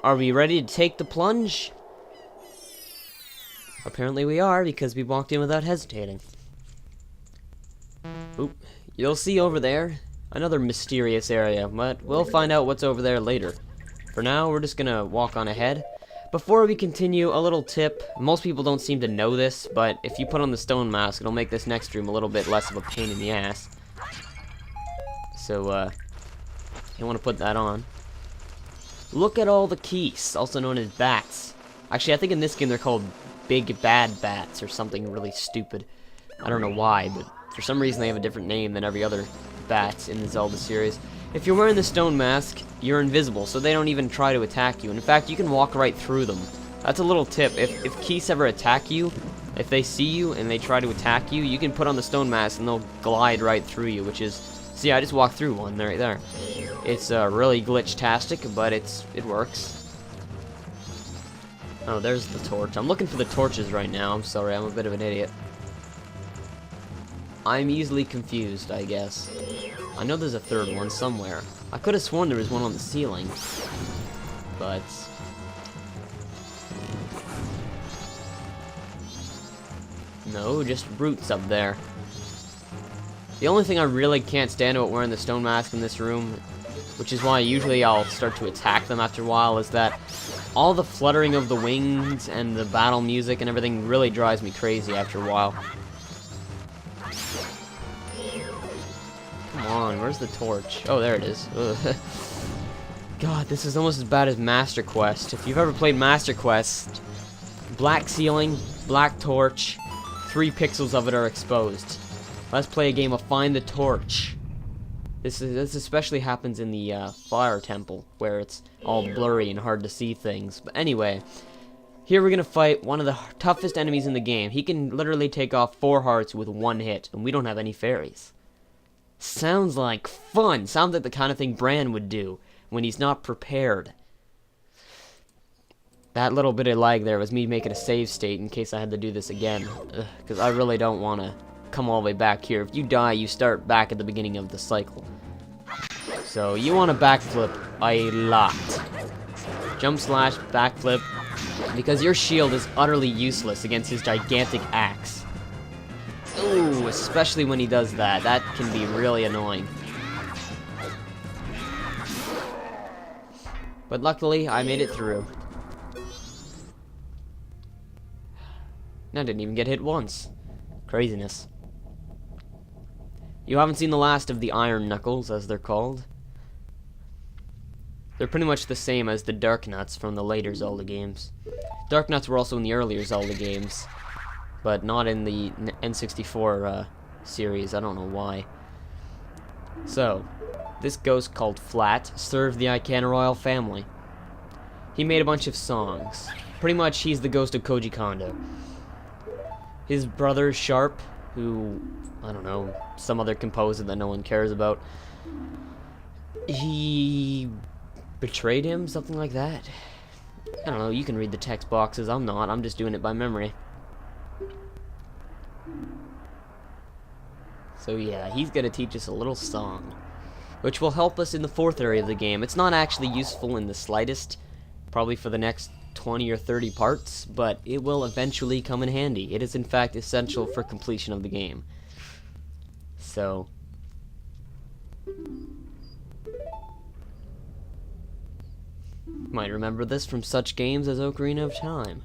Are we ready to take the plunge? Apparently we are, because we walked in without hesitating. Oop. You'll see over there another mysterious area, but we'll find out what's over there later. For now, we're just gonna walk on ahead. Before we continue, a little tip. Most people don't seem to know this, but if you put on the stone mask, it'll make this next room a little bit less of a pain in the ass. So, you want to put that on. Look at all the keys, also known as bats. Actually, I think in this game they're called Big Bad Bats or something really stupid. I don't know why, but for some reason they have a different name than every other bat in the Zelda series. If you're wearing the stone mask, you're invisible, so they don't even try to attack you. In fact, you can walk right through them. That's a little tip. If Keese ever attack you, if they see you and they try to attack you, you can put on the stone mask and they'll glide right through you, which is... See, I just walked through one right there. It's really glitch-tastic, but it works. Oh, there's the torch. I'm looking for the torches right now. I'm sorry, I'm a bit of an idiot. I'm easily confused, I guess. I know there's a third one somewhere. I could have sworn there was one on the ceiling. But... no, just roots up there. The only thing I really can't stand about wearing the stone mask in this room, which is why usually I'll start to attack them after a while, is that all the fluttering of the wings and the battle music and everything really drives me crazy after a while. Come on, where's the torch? Oh, there it is. Ugh. God, this is almost as bad as Master Quest. If you've ever played Master Quest, black ceiling, black torch, 3 pixels of it are exposed. Let's play a game of Find the Torch. This especially happens in the Fire Temple, where it's all blurry and hard to see things. But anyway, here we're gonna fight one of the toughest enemies in the game. He can literally take off 4 hearts with 1 hit, and we don't have any fairies. Sounds like fun. Sounds like the kind of thing Bran would do when he's not prepared. That little bit of lag there was me making a save state in case I had to do this again, because I really don't want to come all the way back here. If you die, you start back at the beginning of the cycle. So you want to backflip a lot. Jump slash, backflip, because your shield is utterly useless against his gigantic axe. Ooh, especially when he does that. That can be really annoying. But luckily, I made it through. I didn't even get hit once. Craziness. You haven't seen the last of the Iron Knuckles, as they're called. They're pretty much the same as the Dark Nuts from the later Zelda games. Dark Nuts were also in the earlier Zelda games, but not in the N64 series. I don't know why. So, this ghost called Flat served the Icana royal family. He made a bunch of songs. Pretty much, he's the ghost of Koji Kondo. His brother, Sharp, who, I don't know, some other composer that no one cares about, he betrayed him, something like that. I don't know, you can read the text boxes. I'm not, I'm just doing it by memory. So yeah, he's gonna teach us a little song, which will help us in the 4th area of the game. It's not actually useful in the slightest, probably for the next 20 or 30 parts, but it will eventually come in handy. It is in fact essential for completion of the game. So, might remember this from such games as Ocarina of Time.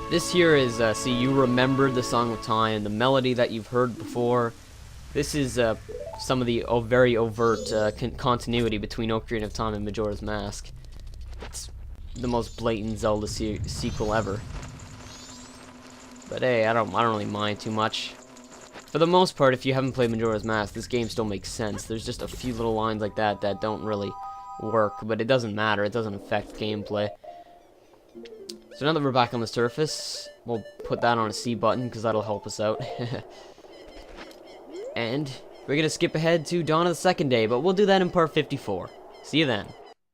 This here is, see, you remembered the Song of Time, the melody that you've heard before. This is some of the very overt continuity between Ocarina of Time and Majora's Mask. It's the most blatant Zelda sequel ever. But hey, I don't really mind too much. For the most part, if you haven't played Majora's Mask, this game still makes sense. There's just a few little lines like that that don't really work, but it doesn't matter. It doesn't affect gameplay. So now that we're back on the surface, we'll put that on a C button, because that'll help us out. And we're gonna skip ahead to Dawn of the Second Day, but we'll do that in part 54. See you then.